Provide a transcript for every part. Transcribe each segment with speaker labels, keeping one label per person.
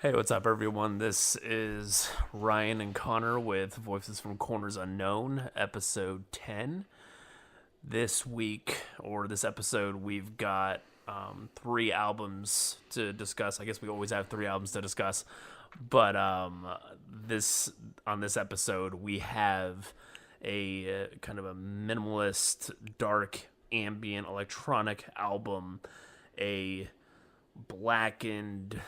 Speaker 1: Hey, what's up, everyone? This is Ryan and Connor with Voices from Corners Unknown, episode 10. This week, or this episode, we've got three albums to discuss. I guess we always have three albums to discuss, but on this episode, we have a kind of a minimalist, dark, ambient, electronic album, a Blackened,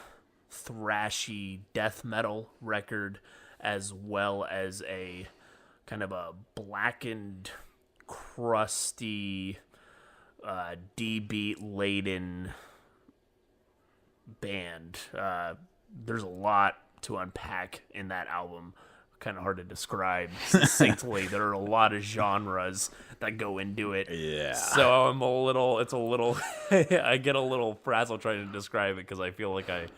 Speaker 1: thrashy death metal record, as well as a kind of a Blackened, crusty, D-beat-laden band. There's a lot to unpack in that album. Kind of hard to describe succinctly. There are a lot of genres that go into it.
Speaker 2: Yeah.
Speaker 1: So I get a little frazzled trying to describe it because I feel like I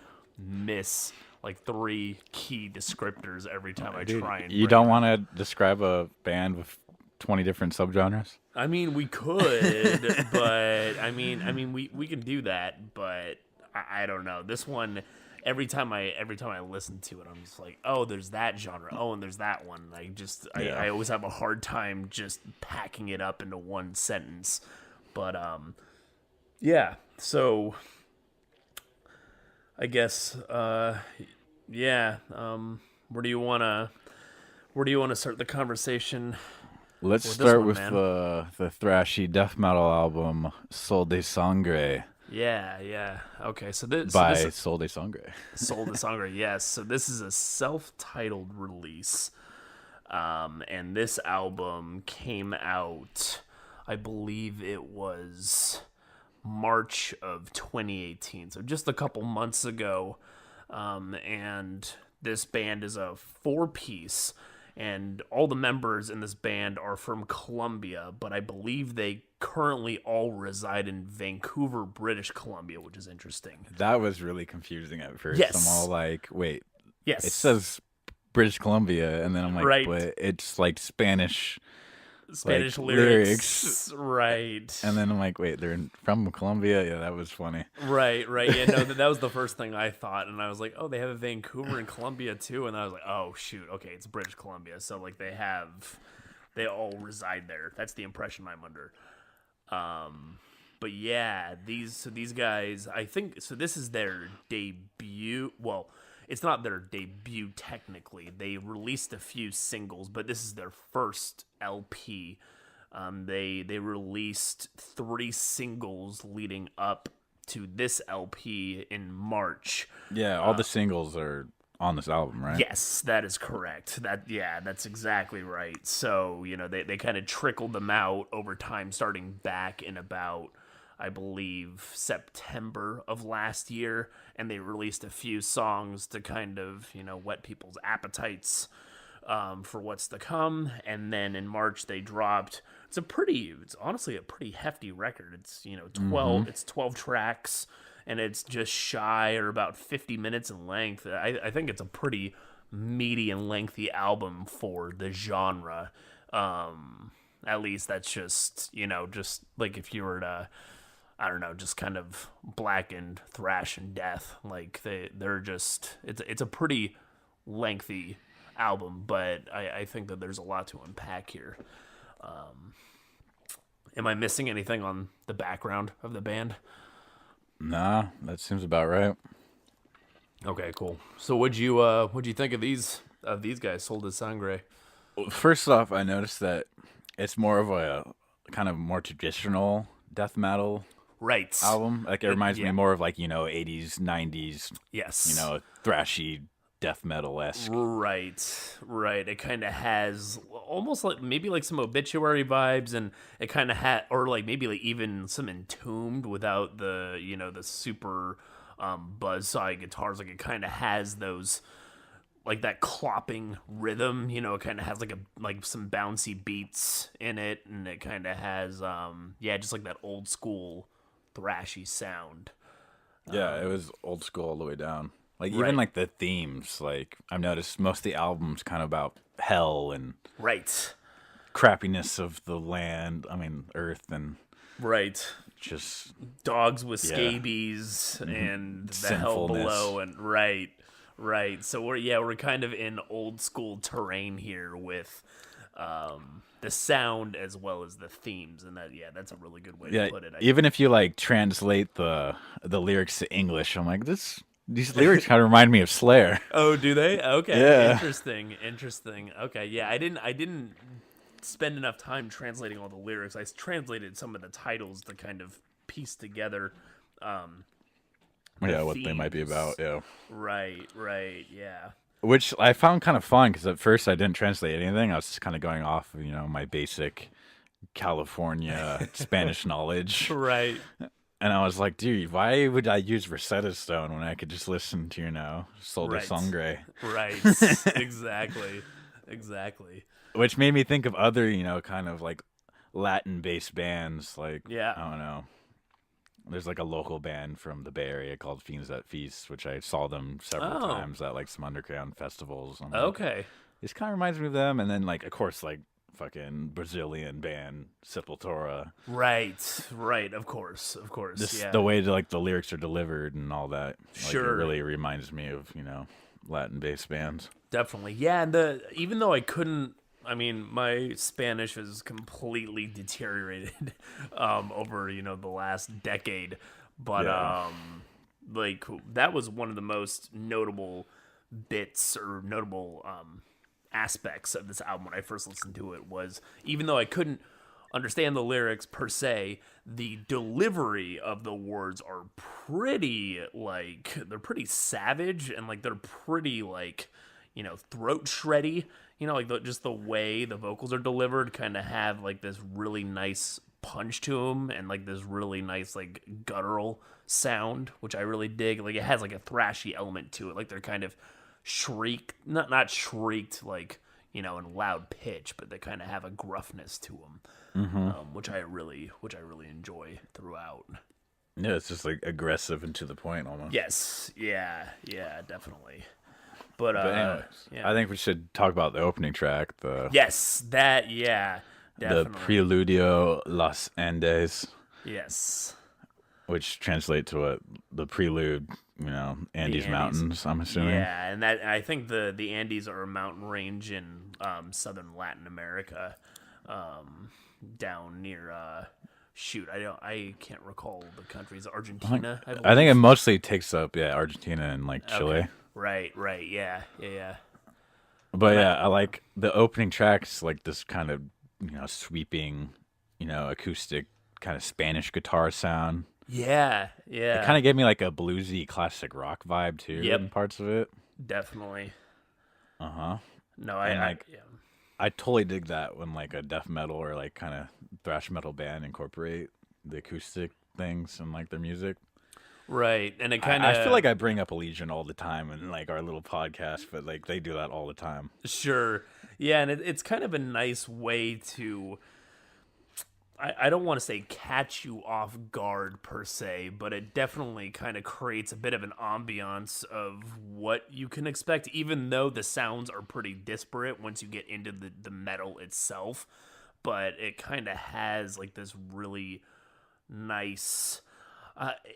Speaker 1: miss like three key descriptors every time I try and
Speaker 2: You don't want to describe a band with 20 different subgenres?
Speaker 1: I mean, we could, but I mean, we can do that, but I don't know. This one, every time I listen to it, I'm just like, oh, there's that genre. Oh, and there's that one. I always have a hard time just packing it up into one sentence. But yeah. So I guess yeah. Where do you wanna start the conversation?
Speaker 2: Let's start with the thrashy death metal album Sol de Sangre.
Speaker 1: Yeah. Okay, so this
Speaker 2: Sol de Sangre.
Speaker 1: Sol de Sangre, yes. So this is a self-titled release, and this album came out, I believe it was March of 2018, so just a couple months ago. And this band is a 4-piece. And all the members in this band are from Colombia, but I believe they currently all reside in Vancouver, British Columbia, which is interesting.
Speaker 2: That was really confusing at first.
Speaker 1: Yes.
Speaker 2: I'm all like, wait.
Speaker 1: Yes.
Speaker 2: It says British Columbia, and then I'm like,
Speaker 1: right.
Speaker 2: But it's like Spanish
Speaker 1: lyrics. Right.
Speaker 2: And then I'm like, wait, they're from Colombia? Yeah, that was funny.
Speaker 1: Right. Yeah, no, that was the first thing I thought. And I was like, oh, they have a Vancouver and Columbia too. And I was like, oh, shoot. Okay, it's British Columbia. So, like, they all reside there. That's the impression I'm under. But yeah, these guys, I think, so this is their debut. Well, it's not their debut technically. They released a few singles, but this is their first LP. They released 3 singles leading up to this LP in March.
Speaker 2: Yeah, all the singles are on this album, right?
Speaker 1: Yes, that is correct. That's exactly right. So, they kind of trickled them out over time, starting back in about, I believe, September of last year, and they released a few songs to kind of, whet people's appetites for what's to come. And then in March they dropped. It's honestly a pretty hefty record. It's 12. It's 12 tracks, and it's just shy or about 50 minutes in length. I think it's a pretty meaty and lengthy album for the genre. At least that's just just like if you were to, I don't know, just kind of Blackened, thrash, and death. Like they're just it's a pretty lengthy album, but I think that there's a lot to unpack here. Am I missing anything on the background of the band?
Speaker 2: Nah, that seems about right.
Speaker 1: Okay, cool. So what'd you think of these guys, Sol de Sangre?
Speaker 2: First off, I noticed that it's more of a kind of more traditional death metal album. Like it reminds me more of like 80s, 90s.
Speaker 1: Yes.
Speaker 2: Thrashy death metal-esque.
Speaker 1: Right. It kind of has almost like maybe like some Obituary vibes, and it kind of had, or like maybe like even some Entombed without the the super buzzsaw guitars. Like it kind of has those, like that clopping rhythm. It kind of has like some bouncy beats in it, and it kind of has just like that old school thrashy sound.
Speaker 2: Yeah, it was old school all the way down. Like, even, like, the themes, like, I've noticed most of the albums kind of about hell and crappiness of the land, earth, and just
Speaker 1: dogs with scabies and the hell below, and Right. So we're kind of in old school terrain here with the sound as well as the themes, and that's a really good way to put it.
Speaker 2: Even if you like translate the lyrics to English, I'm like, these lyrics kind of remind me of Slayer.
Speaker 1: Oh, do they? Okay.
Speaker 2: Yeah.
Speaker 1: Interesting. Okay. Yeah, I didn't spend enough time translating all the lyrics. I translated some of the titles to kind of piece together
Speaker 2: what they might be about. Yeah.
Speaker 1: Right, yeah.
Speaker 2: Which I found kind of fun because at first I didn't translate anything. I was just kind of going off of, my basic California Spanish knowledge.
Speaker 1: Right.
Speaker 2: And I was like, dude, why would I use Rosetta Stone when I could just listen to, Sol de Sangre?
Speaker 1: Right. Exactly.
Speaker 2: Which made me think of other, kind of like Latin-based bands. Like,
Speaker 1: yeah.
Speaker 2: I don't know. There's like a local band from the Bay Area called Fiends That Feast, which I saw them several times at like some underground festivals.
Speaker 1: Okay.
Speaker 2: This kind of reminds me of them. And then like, of course, like fucking Brazilian band Sepultura.
Speaker 1: Right. Of course.
Speaker 2: The way like the lyrics are delivered and all that.
Speaker 1: Sure.
Speaker 2: Like, it really reminds me of, Latin-based bands.
Speaker 1: Definitely. Yeah, and even though my Spanish has completely deteriorated over, the last decade. But like that was one of the most notable bits or notable aspects of this album when I first listened to it was, even though I couldn't understand the lyrics per se, the delivery of the words are pretty they're pretty savage, and like they're pretty throat shreddy. Just the way the vocals are delivered kind of have like this really nice punch to them, and like this really nice like guttural sound, which I really dig. Like it has like a thrashy element to it. Like they're kind of not shrieked like in loud pitch, but they kind of have a gruffness to them, which I really enjoy throughout.
Speaker 2: Yeah, it's just like aggressive and to the point almost.
Speaker 1: Yes, yeah, definitely. But
Speaker 2: anyways, I think we should talk about the opening track.
Speaker 1: Definitely.
Speaker 2: The Preludio Los Andes.
Speaker 1: Yes.
Speaker 2: Which translate to what the prelude, Andes Mountains, I'm assuming.
Speaker 1: Yeah, and that I think the Andes are a mountain range in southern Latin America, down near I can't recall the countries. Argentina,
Speaker 2: I think it mostly takes up Argentina and like Chile.
Speaker 1: Okay. Right, yeah.
Speaker 2: But I like the opening tracks, like this kind of sweeping, acoustic kind of Spanish guitar sound.
Speaker 1: Yeah.
Speaker 2: It kind of gave me like a bluesy classic rock vibe too. In parts of it.
Speaker 1: Definitely. No,
Speaker 2: I totally dig that when like a death metal or like kind of thrash metal band incorporate the acoustic things in like their music.
Speaker 1: Right, and it kind of...
Speaker 2: I feel like I bring up Allegiant all the time in like our little podcast, but like they do that all the time.
Speaker 1: Sure. Yeah, and it's kind of a nice way to... I don't want to say catch you off guard per se, but it definitely kind of creates a bit of an ambiance of what you can expect, even though the sounds are pretty disparate once you get into the metal itself. But it kind of has like this really nice...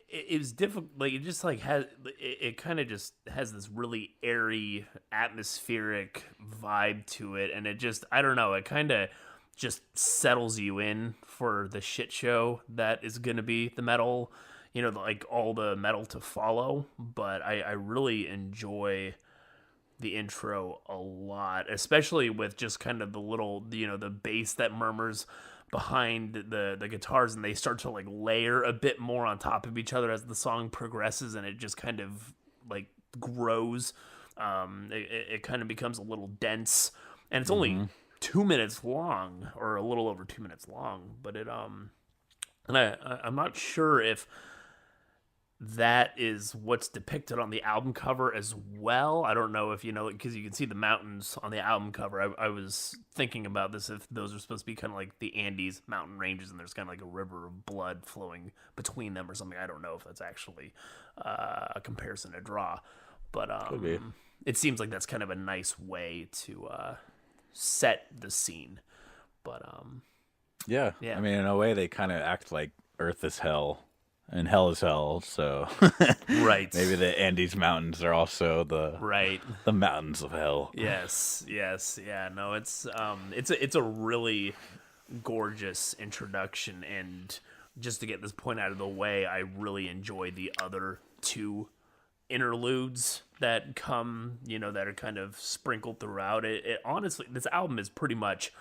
Speaker 1: it was difficult. Like it just like has it kind of just has this really airy, atmospheric vibe to it, and it just I don't know. It kind of just settles you in for the shit show that is going to be the metal. Like all the metal to follow. But I really enjoy the intro a lot, especially with just kind of the little the bass that murmurs behind the guitars, and they start to like layer a bit more on top of each other as the song progresses, and it just kind of like grows. It kind of becomes a little dense, and it's only 2 minutes long, or a little over 2 minutes long, but it and I'm not sure if that is what's depicted on the album cover as well. I don't know if because you can see the mountains on the album cover. I was thinking about this, if those are supposed to be kind of like the Andes mountain ranges, and there's kind of like a river of blood flowing between them or something. I don't know if that's actually a comparison to draw, but it seems like that's kind of a nice way to set the scene. But
Speaker 2: yeah. I mean, in a way, they kind of act like Earth is hell. And hell is hell, so
Speaker 1: Right.
Speaker 2: maybe the Andes Mountains are also
Speaker 1: Right.
Speaker 2: the mountains of hell.
Speaker 1: Yes. Yeah. No, it's a really gorgeous introduction, and just to get this point out of the way, I really enjoy the other two interludes that come, that are kind of sprinkled throughout it. Honestly, this album is pretty much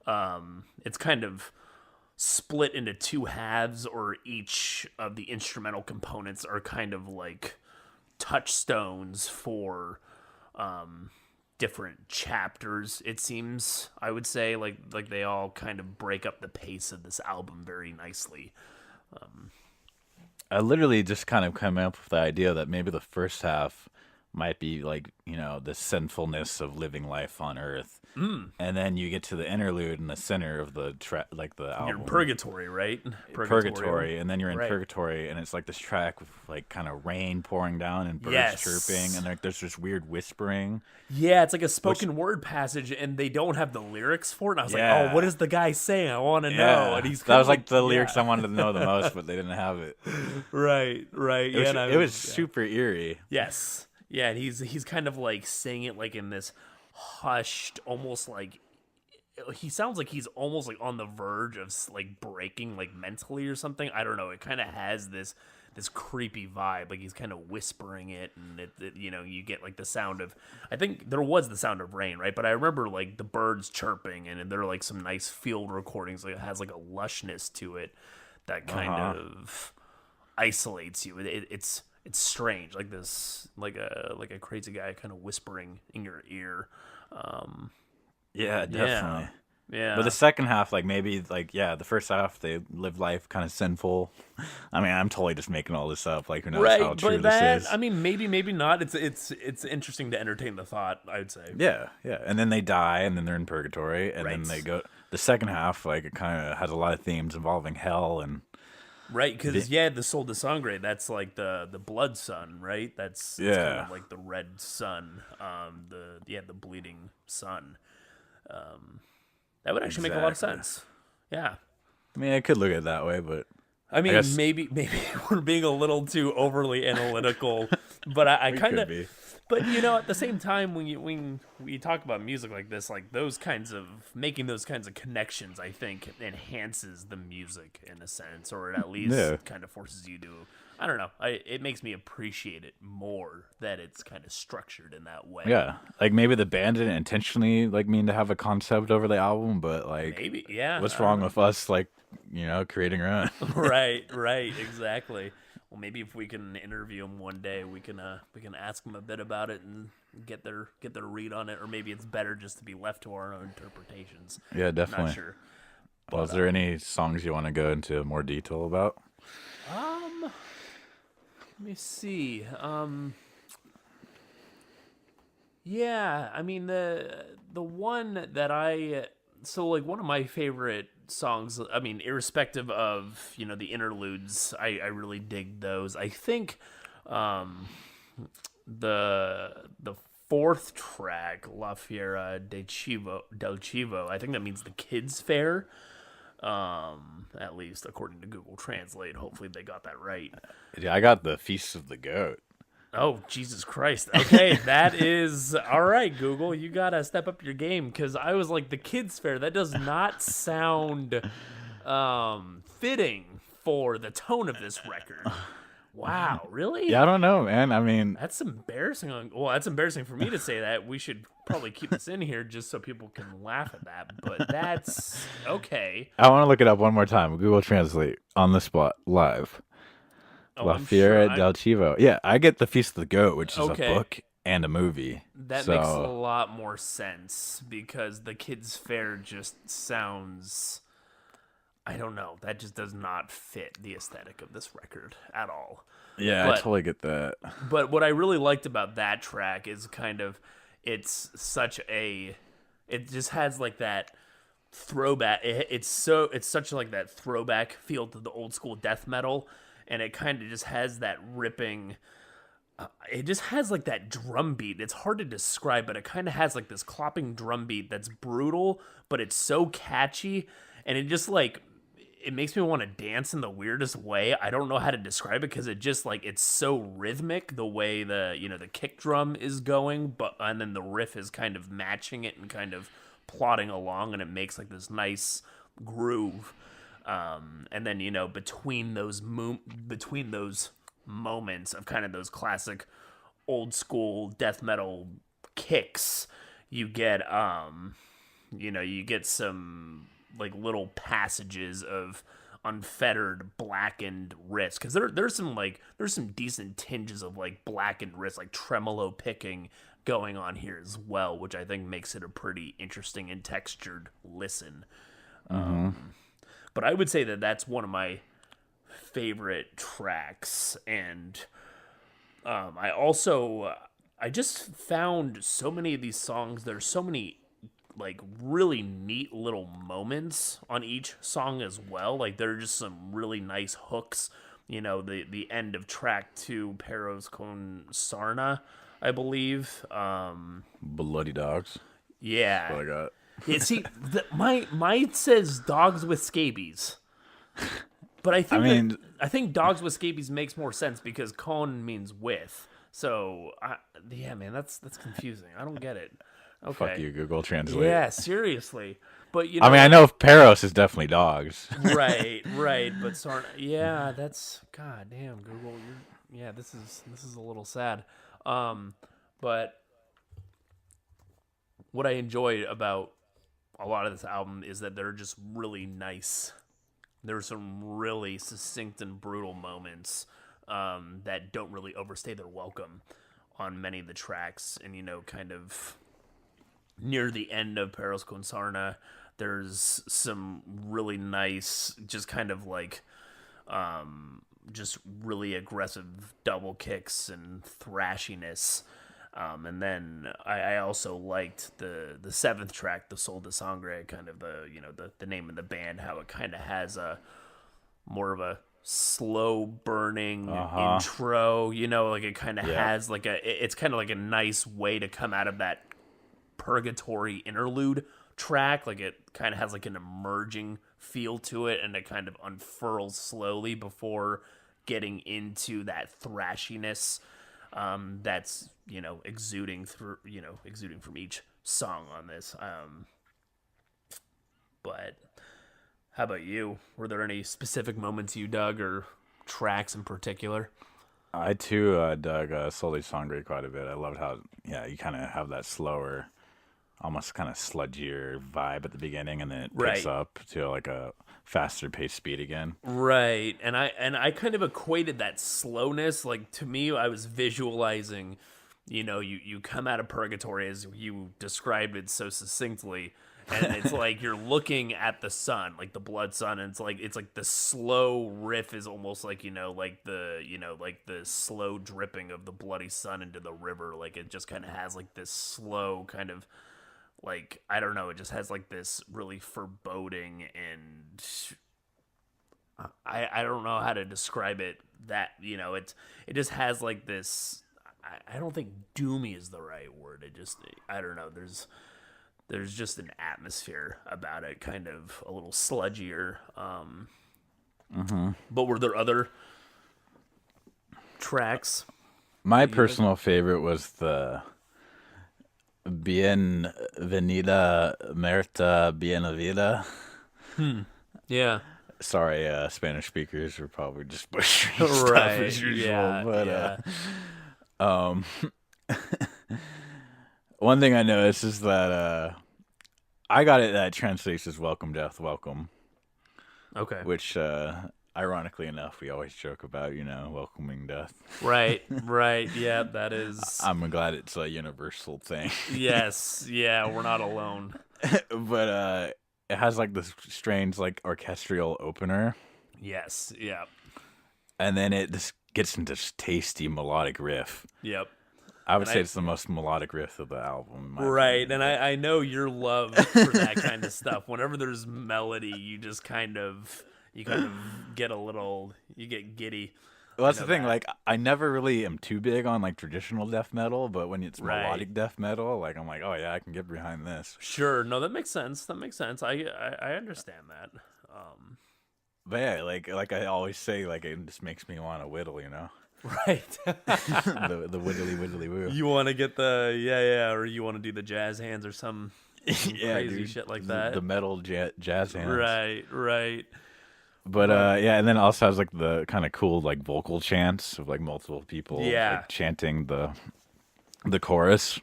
Speaker 1: it's kind of split into two halves, or each of the instrumental components are kind of like touchstones for different chapters, it seems. I would say like they all kind of break up the pace of this album very nicely.
Speaker 2: I literally just kind of came up with the idea that maybe the first half might be like, the sinfulness of living life on Earth. And then you get to the interlude in the center of the the album.
Speaker 1: You're in purgatory, right?
Speaker 2: Purgatory, and then you're in
Speaker 1: Right.
Speaker 2: purgatory, and it's like this track with like kind of rain pouring down and birds
Speaker 1: Yes.
Speaker 2: chirping, and like there's this weird whispering.
Speaker 1: Yeah, it's like a spoken word passage, and they don't have the lyrics for it. And I was like,
Speaker 2: Yeah.
Speaker 1: oh, what is the guy saying? I want to know. And
Speaker 2: That was like the lyrics I wanted to know the most, but they didn't have it.
Speaker 1: Right.
Speaker 2: It was super eerie.
Speaker 1: Yes. Yeah, and he's kind of like saying it like in this hushed, almost like he sounds like he's almost like on the verge of like breaking like mentally or something. I don't know. It kind of has this creepy vibe, like he's kind of whispering it, and you get like the sound of, I think there was the sound of rain, right? But I remember like the birds chirping, and there are like some nice field recordings. Like it has like a lushness to it that kind of isolates you. It's strange, like this, like a crazy guy kind of whispering in your ear.
Speaker 2: Yeah, definitely.
Speaker 1: Yeah.
Speaker 2: But the second half, like maybe, like the first half they live life kind of sinful. I mean, I'm totally just making all this up. Like who knows how true this is?
Speaker 1: I mean, maybe not. It's interesting to entertain the thought, I would say.
Speaker 2: Yeah. And then they die, and then they're in purgatory, and then
Speaker 1: Right.
Speaker 2: they go. The second half, like it kind of has a lot of themes involving hell and.
Speaker 1: Right, because the Sol de Sangre, that's like the blood sun, right? That's kind of like the red sun, the bleeding sun. That would actually make a lot of sense. Yeah.
Speaker 2: I mean, I could look at it that way, but
Speaker 1: I mean,
Speaker 2: guess-
Speaker 1: maybe we're being a little too overly analytical, but I kind of. But at the same time, when we talk about music like this, like making those kinds of connections, I think enhances the music in a sense, or it at least kind of forces you to. I don't know. It makes me appreciate it more that it's kind of structured in that way.
Speaker 2: Yeah, like maybe the band didn't intentionally like mean to have a concept over the album, but like
Speaker 1: Maybe, yeah.
Speaker 2: what's wrong with us like creating our own?
Speaker 1: Right, exactly. Well, maybe if we can interview them one day, we can ask them a bit about it and get their read on it, or maybe it's better just to be left to our own interpretations.
Speaker 2: Yeah, definitely.
Speaker 1: Not sure.
Speaker 2: Well, is there any songs you want to go into more detail about?
Speaker 1: Let me see. Yeah, I mean the one that one of my favorite songs, I mean, irrespective of, the interludes, I really dig those. I think the fourth track, La Fiera del Chivo, I think that means the kids' fair. At least according to Google Translate. Hopefully they got that right.
Speaker 2: Yeah, I got the Feast of the Goat.
Speaker 1: Oh, Jesus Christ. Okay, that is... All right, Google, you gotta step up your game, because I was like, the kids' fair, that does not sound fitting for the tone of this record. Wow, really?
Speaker 2: Yeah, I don't know, man. I mean...
Speaker 1: That's embarrassing. Well, that's embarrassing for me to say that. We should probably keep this in here just so people can laugh at that, but that's... Okay.
Speaker 2: I want to look it up one more time. Google Translate on the spot, live. La Fiera del Chivo. Yeah, I get the Feast of the Goat, which is a book and a movie.
Speaker 1: That makes a lot more sense, because the kids' fair just sounds... I don't know. That just does not fit the aesthetic of this record at all.
Speaker 2: Yeah, I totally get that.
Speaker 1: But what I really liked about that track is it just has like that throwback. It's such like that throwback feel to the old school death metal, and it kind of just has that ripping. It just has like that drum beat. It's hard to describe, but it kind of has like this clopping drum beat that's brutal, but it's so catchy, and it just like it makes me want to dance in the weirdest way. I don't know how to describe it because it just like it's so rhythmic the way the kick drum is going, and then the riff is kind of matching it and kind of plodding along, and it makes like this nice groove. And then between those moments of kind of those classic old school death metal kicks, you get some like little passages of unfettered Blackened riffs, because there's some decent tinges of like Blackened riffs, like tremolo picking going on here as well, which I think makes it a pretty interesting and textured listen. But I would say that that's one of my favorite tracks, and I just found so many of these songs. There's so many like really neat little moments on each song as well. Like there are just some really nice hooks. The end of track 2, Peros con Sarna, I believe.
Speaker 2: Bloody dogs.
Speaker 1: Yeah.
Speaker 2: That's what I got.
Speaker 1: Yeah, see, mine says dogs with scabies, but I think dogs with scabies makes more sense because con means with. So man, that's confusing. I don't get it. Okay.
Speaker 2: Fuck you, Google Translate.
Speaker 1: Yeah, seriously. But
Speaker 2: I know Peros is definitely dogs.
Speaker 1: Right. But Sarna, yeah, that's goddamn Google. This is a little sad. But what I enjoyed about a lot of this album is that they're just really nice. There's some really succinct and brutal moments that don't really overstay their welcome on many of the tracks. And, kind of near the end of Peros con Sarna, there's some really nice, just kind of like, just really aggressive double kicks and thrashiness. And then I also liked the 7th track, the Sol de Sangre, kind of the name of the band, how it kind of has a more of a slow burning intro, like it kind of has like it's kind of like a nice way to come out of that purgatory interlude track. Like it kind of has like an emerging feel to it, and it kind of unfurls slowly before getting into that thrashiness that's exuding from each song on this. But how about you? Were there any specific moments you dug or tracks in particular?
Speaker 2: I too dug Sol de Sangre quite a bit. I loved how you kind of have that slower, almost kind of sludgier vibe at the beginning, and then it picks up to like a faster paced speed again.
Speaker 1: Right. And I kind of equated that slowness, like to me I was visualizing, you come out of purgatory as you described it so succinctly, and it's like you're looking at the sun, like the blood sun, and it's like the slow riff is almost like the slow dripping of the bloody sun into the river. Like it just kind of has like this slow kind of, like, I don't know, it just has like this really foreboding, and I don't know how to describe it, that it just has like this, I don't think doomy is the right word. I don't know, there's just an atmosphere about it, kind of a little sludgier. But were there other tracks?
Speaker 2: My personal favorite was the Bienvenida Merta Bienvenida.
Speaker 1: Yeah.
Speaker 2: Sorry, Spanish speakers are probably just butchering stuff as usual. One thing I noticed is that I got it that translates as "Welcome Death, Welcome."
Speaker 1: Okay.
Speaker 2: Which, ironically enough, we always joke about, welcoming death.
Speaker 1: Right. Yeah, that is.
Speaker 2: I'm glad it's a universal thing.
Speaker 1: Yes. Yeah, we're not alone.
Speaker 2: But it has like this strange, like orchestral opener.
Speaker 1: Yes. Yeah.
Speaker 2: And then it just gets into this tasty melodic riff.
Speaker 1: Yep.
Speaker 2: I would say it's the most melodic riff of the album.
Speaker 1: Right,
Speaker 2: opinion.
Speaker 1: and I know your love for that kind of stuff. Whenever there's melody, you kind of get you get giddy.
Speaker 2: Well, that's the thing. Like, I never really am too big on like traditional death metal, but when it's melodic death metal, like I'm like, oh yeah, I can get behind this.
Speaker 1: Sure, no, that makes sense. I understand that.
Speaker 2: But yeah, like I always say, like it just makes me want to whittle, you know.
Speaker 1: Right.
Speaker 2: the whittly woo.
Speaker 1: You want to get the or you want to do the jazz hands or some
Speaker 2: Yeah,
Speaker 1: crazy
Speaker 2: dude.
Speaker 1: shit like
Speaker 2: The
Speaker 1: that.
Speaker 2: metal jazz hands.
Speaker 1: Right.
Speaker 2: But
Speaker 1: But
Speaker 2: yeah, and then it also has like the kind of cool like vocal chants of like multiple people
Speaker 1: yeah,
Speaker 2: like chanting the chorus.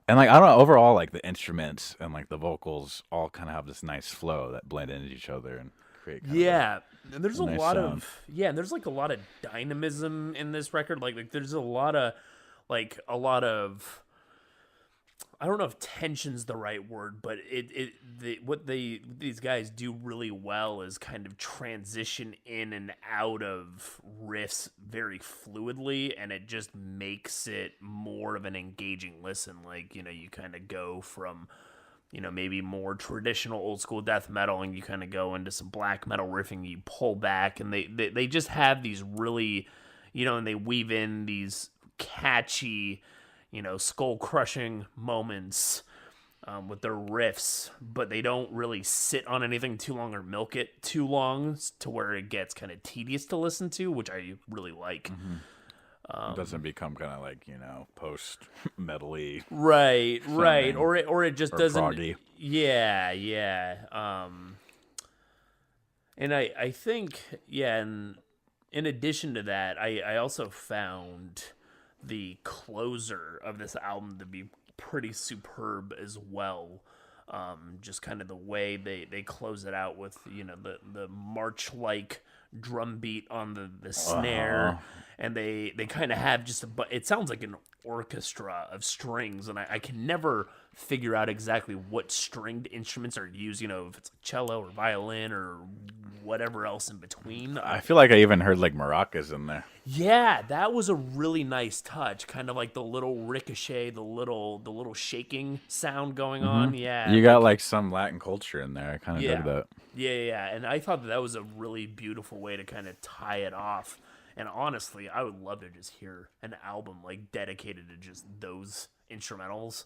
Speaker 2: And like I don't know, overall like the instruments and like the vocals all kind of have this nice flow that blend into each other and create kind of
Speaker 1: yeah. And there's
Speaker 2: a
Speaker 1: a
Speaker 2: nice
Speaker 1: lot
Speaker 2: sound.
Speaker 1: of and there's like a lot of dynamism in this record. Like there's a lot of I don't know if tension's the right word, but what these guys do really well is kind of transition in and out of riffs very fluidly, and it just makes it more of an engaging listen. Like, you kind of go from, maybe more traditional old school death metal, and you kind of go into some black metal riffing, you pull back, and they just have these really, and they weave in these catchy, skull crushing moments with their riffs, but they don't really sit on anything too long or milk it too long to where it gets kind of tedious to listen to, which I really like.
Speaker 2: It doesn't become kind of like, post metally.
Speaker 1: Right,
Speaker 2: sounding,
Speaker 1: or it just
Speaker 2: or
Speaker 1: doesn't.
Speaker 2: proggy.
Speaker 1: Yeah. And I think and in addition to that, I also found the closer of this album to be pretty superb as well. Just kind of the way they close it out with the march like drum beat on the snare, and they kind of have just it sounds like an orchestra of strings, and I can never figure out exactly what stringed instruments are used, if it's cello or violin or whatever else in between.
Speaker 2: I feel like I even heard like maracas in there.
Speaker 1: Yeah, that was a really nice touch. Kind of like the little ricochet, the little shaking sound going on. Yeah.
Speaker 2: You got like some Latin culture in there. I kind of dug that.
Speaker 1: Yeah. And I thought that was a really beautiful way to kind of tie it off. And honestly, I would love to just hear an album like dedicated to just those instrumentals.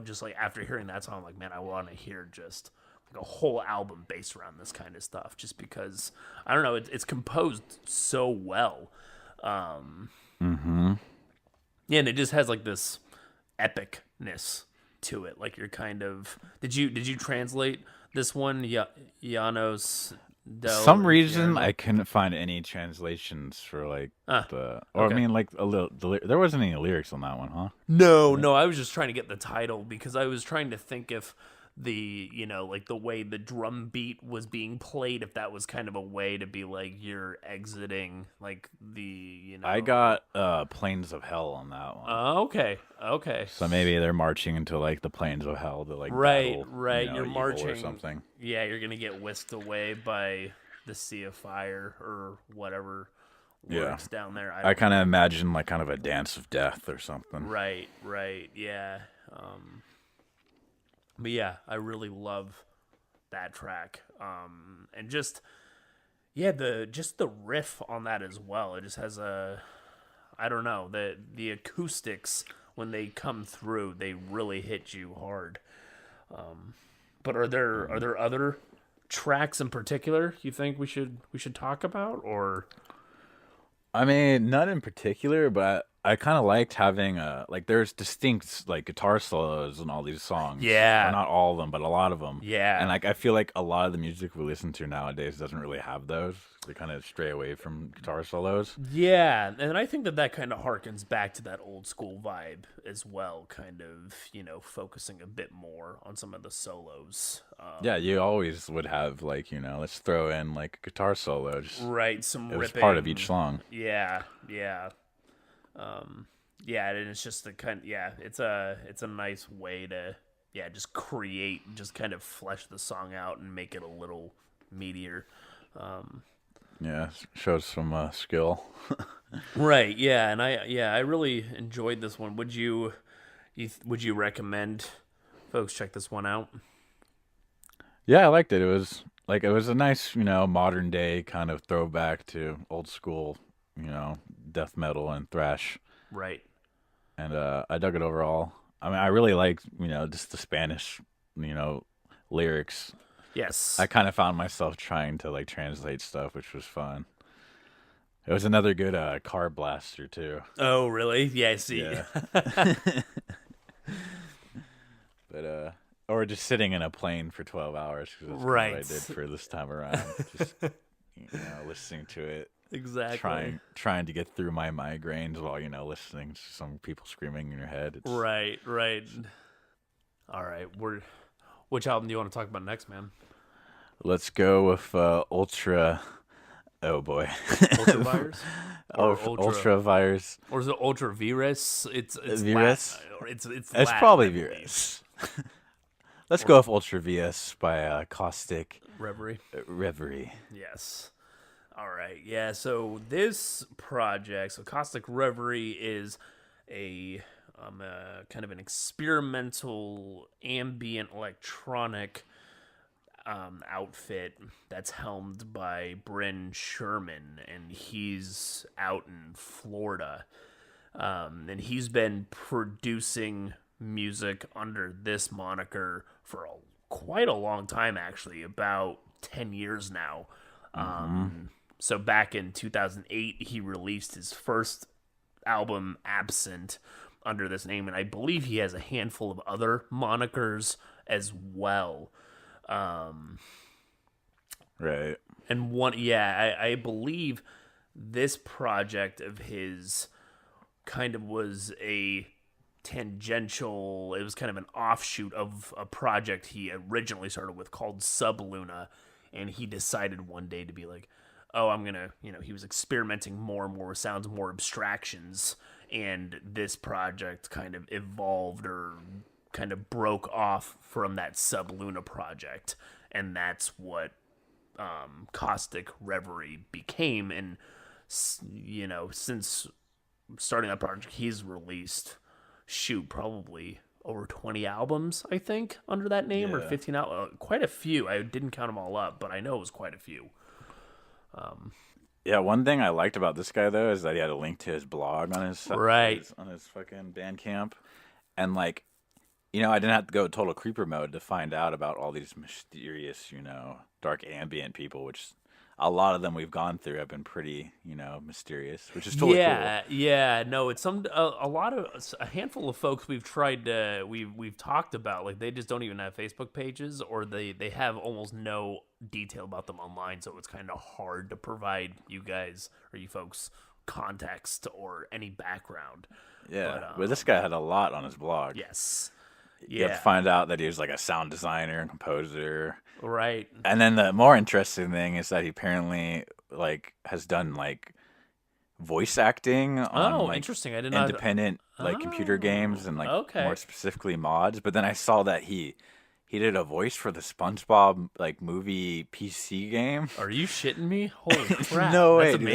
Speaker 1: Just like after hearing that song, I'm like, man, I want to hear just like a whole album based around this kind of stuff. Just because I don't know, it's composed so well. Yeah, and it just has like this epicness to it. Like you're kind of did you translate this one? Janos
Speaker 2: Some reason I couldn't find any translations for like
Speaker 1: okay.
Speaker 2: I mean like a little. There wasn't any lyrics on that one, huh?
Speaker 1: No, I was just trying to get the title because I was trying to think if the like the way the drum beat was being played, if that was kind of a way to be like you're exiting like the
Speaker 2: I got Plains of Hell on that one.
Speaker 1: Okay.
Speaker 2: So maybe they're marching into like the Plains of Hell to like
Speaker 1: right.
Speaker 2: battle,
Speaker 1: You're
Speaker 2: evil
Speaker 1: marching
Speaker 2: or something.
Speaker 1: Yeah, you're gonna get whisked away by the Sea of Fire or whatever works down there.
Speaker 2: I kind of imagine like kind of a dance of death or something.
Speaker 1: Right. Yeah. But yeah, I really love that track. And just the riff on that as well. It just has I don't know, the acoustics when they come through, they really hit you hard. But are there other tracks in particular you think we should talk about, or?
Speaker 2: I mean, not in particular, but I kind of liked having like there's distinct like guitar solos in all these songs.
Speaker 1: Yeah.
Speaker 2: Or not all of them, but a lot of them.
Speaker 1: Yeah.
Speaker 2: And like I feel like a lot of the music we listen to nowadays doesn't really have those. They kind of stray away from guitar solos.
Speaker 1: Yeah, and I think that kind of harkens back to that old school vibe as well, kind of, focusing a bit more on some of the solos.
Speaker 2: Yeah, you always would have like, let's throw in like a guitar solo.
Speaker 1: Right, some ripping.
Speaker 2: It was part of each song.
Speaker 1: Yeah. And it's just it's a nice way to just create, just kind of flesh the song out and make it a little meatier.
Speaker 2: Yeah, shows some skill.
Speaker 1: Right, yeah, and I really enjoyed this one. Would you recommend folks check this one out?
Speaker 2: Yeah, I liked it. It was a nice, modern day kind of throwback to old school, death metal and thrash.
Speaker 1: Right.
Speaker 2: And I dug it overall. I mean, I really liked, just the Spanish, lyrics.
Speaker 1: Yes.
Speaker 2: I kind of found myself trying to like translate stuff, which was fun. It was another good car blaster too.
Speaker 1: Oh, really? Yeah, I see.
Speaker 2: Yeah. But or just sitting in a plane for 12 hours because that's kind of what I did for this time around. Just listening to it.
Speaker 1: Exactly.
Speaker 2: Trying to get through my migraines while listening to some people screaming in your head.
Speaker 1: Right. All right, which album do you want to talk about next, man?
Speaker 2: Let's go with Ultra. Oh boy,
Speaker 1: Ultra Vires.
Speaker 2: Ultra Vires.
Speaker 1: Or is it Ultra Vires? It's
Speaker 2: Vires.
Speaker 1: It's
Speaker 2: Latin, probably Vires. Let's go with Ultra Vires by Caustic
Speaker 1: Reverie. Yes. All right. Yeah. So this project, Caustic Reverie, is a kind of an experimental ambient electronic outfit that's helmed by Bryn Sherman, and he's out in Florida. And he's been producing music under this moniker for quite a long time, actually, about 10 years now. So back in 2008, he released his first album, Absent, under this name, and I believe he has a handful of other monikers as well.
Speaker 2: Right.
Speaker 1: And I believe this project of his kind of was a tangential, it was kind of an offshoot of a project he originally started with called Subluna, and he decided one day to be like, oh, I'm gonna, he was experimenting more and more with sounds, more abstractions, and this project kind of evolved or kind of broke off from that Subluna project, and that's what Caustic Reverie became. And since starting that project, he's released probably over 20 albums, I think, under that name, or 15 out, quite a few. I didn't count them all up, but I know it was quite a few.
Speaker 2: Yeah, one thing I liked about this guy though is that he had a link to his blog on his fucking Bandcamp, and like, I didn't have to go total creeper mode to find out about all these mysterious, dark ambient people, which a lot of them we've gone through have been pretty, mysterious, which is totally cool.
Speaker 1: Yeah. No, it's a handful of folks we've tried to, we've talked about, like, they just don't even have Facebook pages, or they have almost no detail about them online, so it's kind of hard to provide you guys or you folks context or any background.
Speaker 2: Yeah, but this guy had a lot on his blog.
Speaker 1: Yes.
Speaker 2: You have to find out that he was like a sound designer and composer.
Speaker 1: Right.
Speaker 2: And then the more interesting thing is that he apparently like has done like voice acting on like
Speaker 1: interesting. I didn't
Speaker 2: independent like computer games and like more specifically mods. But then I saw that he did a voice for the SpongeBob like movie PC game.
Speaker 1: Are you shitting me? Holy crap!
Speaker 2: No way, dude.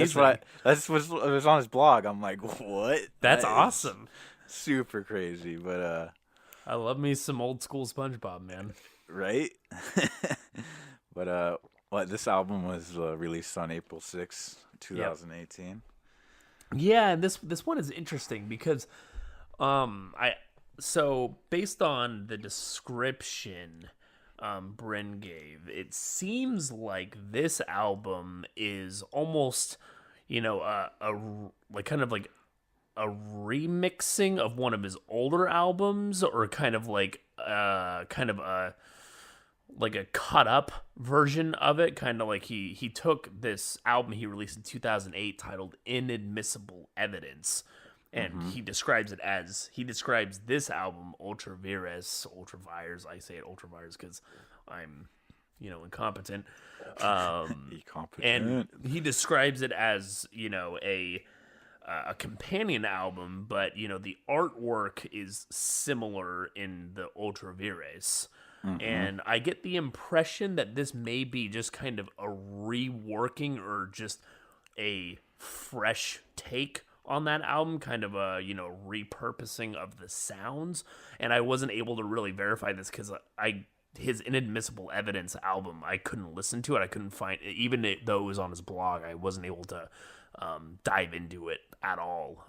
Speaker 2: That's what it was on his blog. I'm like, what?
Speaker 1: That's awesome.
Speaker 2: Super crazy, but
Speaker 1: I love me some old school SpongeBob, man.
Speaker 2: Right? But this album was released on April 6th, 2018.
Speaker 1: Yeah, this one is interesting because so based on the description Bryn gave, it seems like this album is almost, a kind of like a remixing of one of his older albums, or kind of a cut up version of it. Kind of like he took this album he released in 2008 titled Inadmissible Evidence, and he describes this album Ultra Vires. I say it Ultra Vires because I'm incompetent. And he describes it as a companion album, but the artwork is similar in the Ultra Vires. And I get the impression that this may be just kind of a reworking or just a fresh take on that album, kind of a repurposing of the sounds. And I wasn't able to really verify this because his Inadmissible Evidence album, I couldn't listen to it. I couldn't find it, even though it was on his blog. I wasn't able to dive into it at all,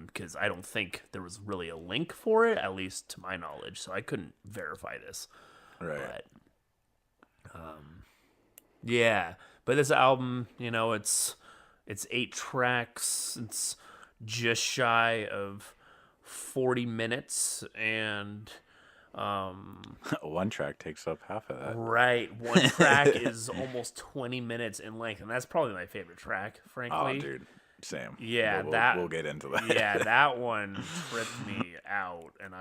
Speaker 1: because I don't think there was really a link for it, at least to my knowledge, so I couldn't verify this.
Speaker 2: Right.
Speaker 1: But Yeah, but this album, it's 8 tracks. It's just shy of 40 minutes, and
Speaker 2: One track takes up half of
Speaker 1: right, one track
Speaker 2: that.
Speaker 1: is almost 20 minutes in length, and that's probably my favorite track,
Speaker 2: Oh,
Speaker 1: frankly.
Speaker 2: dude, same.
Speaker 1: Yeah,
Speaker 2: We'll get into that.
Speaker 1: yeah, that one tripped me out, and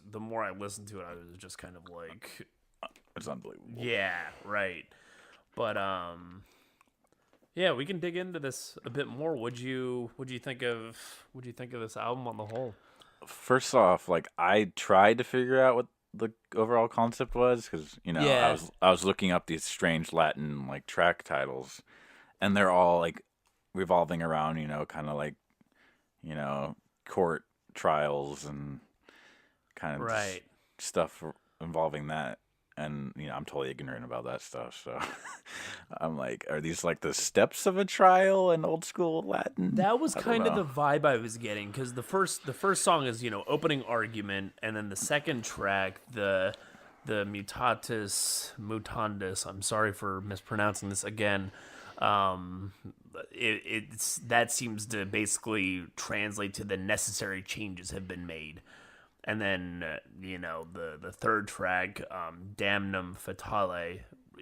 Speaker 1: the more I listened to it, I was just kind of like,
Speaker 2: It's unbelievable.
Speaker 1: yeah, right. But yeah, we can dig into this a bit more. What'd you think of this album on the whole?
Speaker 2: First off, like I tried to figure out what the overall concept was because
Speaker 1: Yeah,
Speaker 2: I was looking up these strange Latin like track titles, and they're all like revolving around kind of like you know court trials and kind of just
Speaker 1: right.
Speaker 2: stuff involving that. And I'm totally ignorant about that stuff, so I'm like, are these like the steps of a trial in old school Latin?
Speaker 1: That was
Speaker 2: I don't
Speaker 1: kind of
Speaker 2: know.
Speaker 1: the vibe I was getting because the first song is opening argument, and then the second track, the mutatis mutandis. I'm sorry for mispronouncing this again. Um, it's that seems to basically translate to the necessary changes have been made. And then the third track, Damnum Fatale,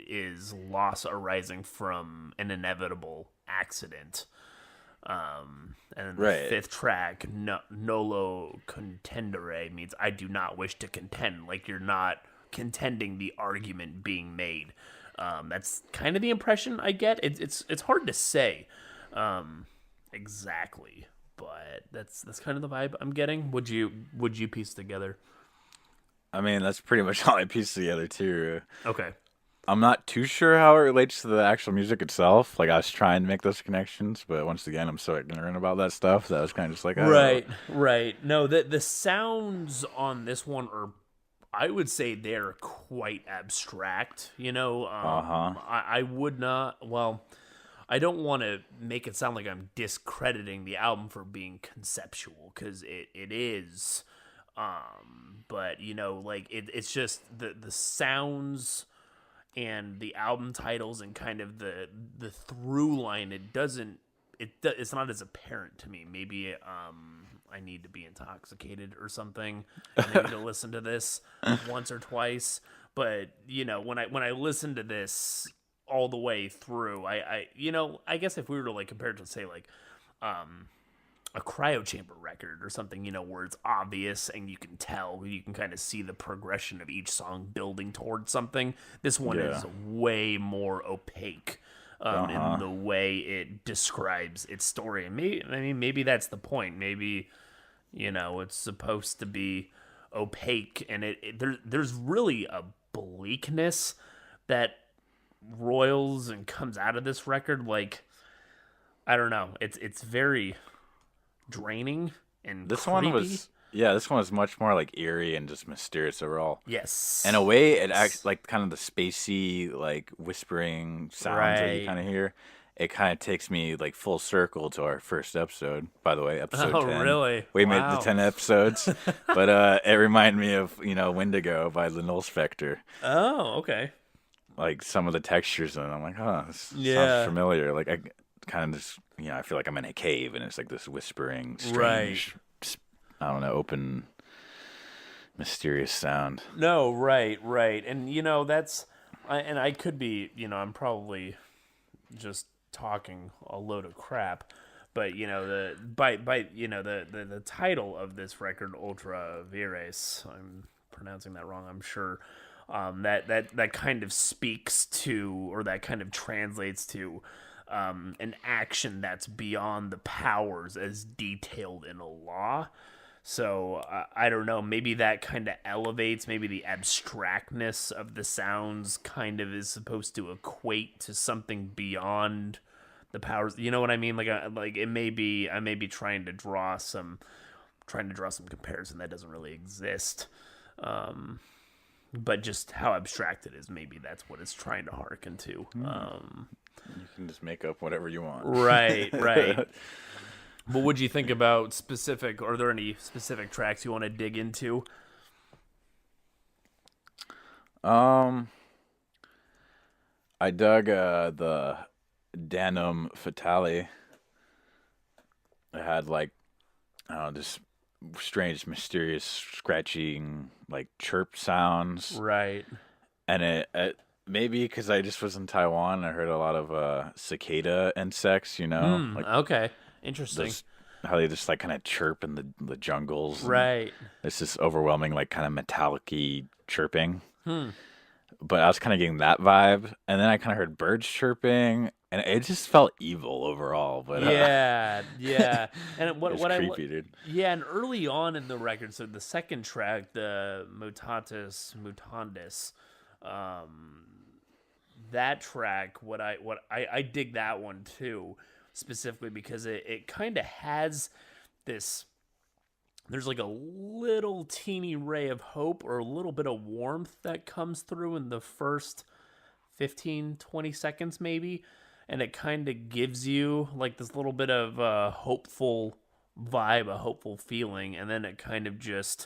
Speaker 1: is loss arising from an inevitable accident. And then the
Speaker 2: Right.
Speaker 1: fifth track, Nolo Contendere, means I do not wish to contend. Like you're not contending the argument being made. That's kind of the impression I get. It's hard to say exactly, but that's kind of the vibe I'm getting. Would you piece together?
Speaker 2: I mean, that's pretty much all I pieced together too.
Speaker 1: Okay.
Speaker 2: I'm not too sure how it relates to the actual music itself. Like I was trying to make those connections, but once again, I'm so ignorant about that stuff that I was kind of just like, oh,
Speaker 1: Right, right. No, the sounds on this one are, I would say they're quite abstract.
Speaker 2: uh huh,
Speaker 1: I would not. Well, I don't want to make it sound like I'm discrediting the album for being conceptual because it is. But like it's just the sounds and the album titles and kind of the through line. It's not as apparent to me. Maybe I need to be intoxicated or something, maybe to listen to this once or twice. But when I listen to this all the way through, I guess if we were to like compare it to say like a cryo chamber record or something, where it's obvious and you can kind of see the progression of each song building towards something. This one
Speaker 2: yeah,
Speaker 1: is way more opaque in the way it describes its story. And maybe that's the point. Maybe, it's supposed to be opaque, and there's really a bleakness that roils and comes out of this record. Like, I don't know. It's very draining and
Speaker 2: this one
Speaker 1: creepy.
Speaker 2: was this one was much more like eerie and just mysterious overall. In a
Speaker 1: Yes.
Speaker 2: way, it acts
Speaker 1: Yes.
Speaker 2: like kind of the spacey, like whispering sounds that you
Speaker 1: Right.
Speaker 2: kind of hear. It kind of takes me like full circle to our first episode. By the way, episode
Speaker 1: Oh,
Speaker 2: 10.
Speaker 1: really?
Speaker 2: We made the
Speaker 1: Wow.
Speaker 2: 10 episodes, but it reminded me of Wendigo by Lenore Spectre.
Speaker 1: Oh, okay.
Speaker 2: Like some of the textures, and I'm like, oh, this sounds
Speaker 1: Yeah.
Speaker 2: familiar. Like I kind of just I feel like I'm in a cave, and it's like this whispering,
Speaker 1: Right.
Speaker 2: strange, I don't know, open, mysterious sound.
Speaker 1: No, right, right. And I could be, I'm probably just talking a load of crap, but the the title of this record, Ultra Vires, I'm pronouncing that wrong, I'm sure. That kind of speaks to, or that kind of translates to, an action that's beyond the powers as detailed in a law. So I don't know. Maybe that kind of elevates. Maybe the abstractness of the sounds kind of is supposed to equate to something beyond the powers. You know what I mean? Like it may be. I may be trying to draw some comparison that doesn't really exist. But just how abstract it is, maybe that's what it's trying to hearken to.
Speaker 2: You can just make up whatever you want.
Speaker 1: Right, right. But what'd you think about specific? Are there any specific tracks you want to dig into?
Speaker 2: um, I dug the Danum Fatale. It had like, I don't know, this strange, mysterious, scratching, like chirp sounds.
Speaker 1: Right.
Speaker 2: And it maybe because I just was in Taiwan, I heard a lot of cicada insects. Like
Speaker 1: Okay. Interesting.
Speaker 2: those how they just like kind of chirp in the jungles, and
Speaker 1: Right.
Speaker 2: it's this overwhelming, like kind of metallic-y chirping.
Speaker 1: Hmm.
Speaker 2: But I was kind of getting that vibe, and then I kind of heard birds chirping, and it just felt evil overall. But
Speaker 1: Yeah, yeah. And
Speaker 2: it's creepy, dude.
Speaker 1: yeah, and early on in the record, so the second track, the Mutatis Mutandis, um, that track, I dig that one too, specifically because it kind of has this. There's like a little teeny ray of hope or a little bit of warmth that comes through in the first 15, 20 seconds maybe, and it kind of gives you like this little bit of a hopeful vibe, a hopeful feeling, and then it kind of just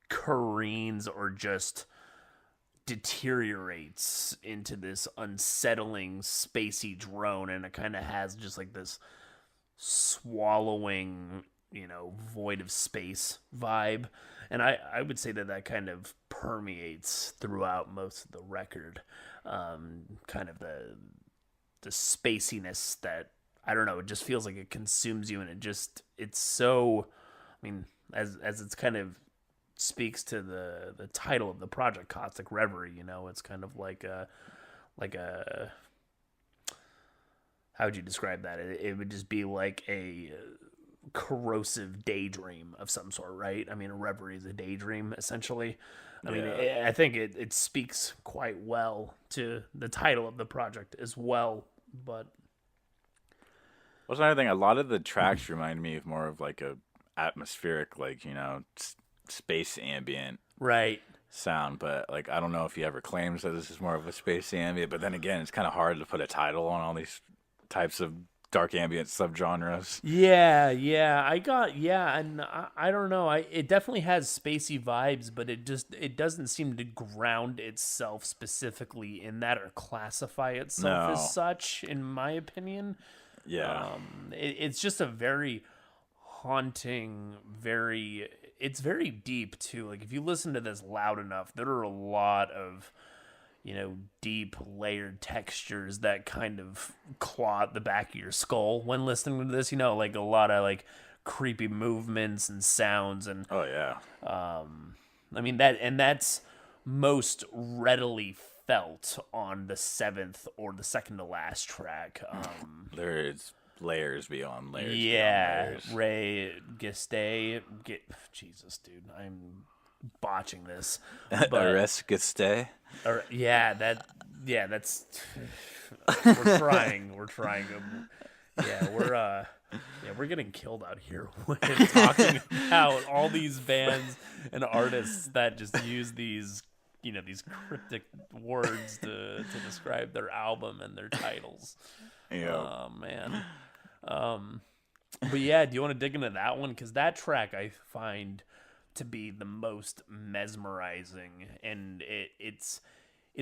Speaker 1: careens or just deteriorates into this unsettling spacey drone, and it kind of has just like this swallowing, void of space vibe. And I would say that kind of permeates throughout most of the record. Kind of the spaciness that, I don't know, it just feels like it consumes you, and it's so, I mean, as it's kind of speaks to the title of the project, Caustic Reverie, it's kind of like a how would you describe that? It would just be like a corrosive daydream of some sort, right? I mean, a reverie is a daydream, essentially. I mean, I think it speaks quite well to the title of the project as well. But
Speaker 2: what's another thing? A lot of the tracks remind me of more of like a atmospheric, like space ambient
Speaker 1: right.
Speaker 2: sound. But like, I don't know if he ever claims that this is more of a space ambient. But then again, it's kind of hard to put a title on all these types of dark ambient subgenres.
Speaker 1: Yeah, and I don't know. It definitely has spacey vibes, but it doesn't seem to ground itself specifically in that or classify itself as such, in my opinion.
Speaker 2: Yeah.
Speaker 1: It's just a very haunting, it's very deep too. Like if you listen to this loud enough, there are a lot of deep layered textures that kind of claw at the back of your skull when listening to this, like a lot of like creepy movements and sounds. And
Speaker 2: oh yeah.
Speaker 1: I mean that's most readily felt on the seventh or the second to last track.
Speaker 2: There's layers beyond layers.
Speaker 1: Yeah.
Speaker 2: Beyond layers.
Speaker 1: Ray Gestay. Jesus, dude. I'm botching this.
Speaker 2: Arrest
Speaker 1: that's we're trying. We're getting killed out here when talking about all these bands and artists that just use these these cryptic words to describe their album and their titles.
Speaker 2: Yeah.
Speaker 1: Oh man. But yeah, do you want to dig into that one? Because that track I find to be the most mesmerizing, and it's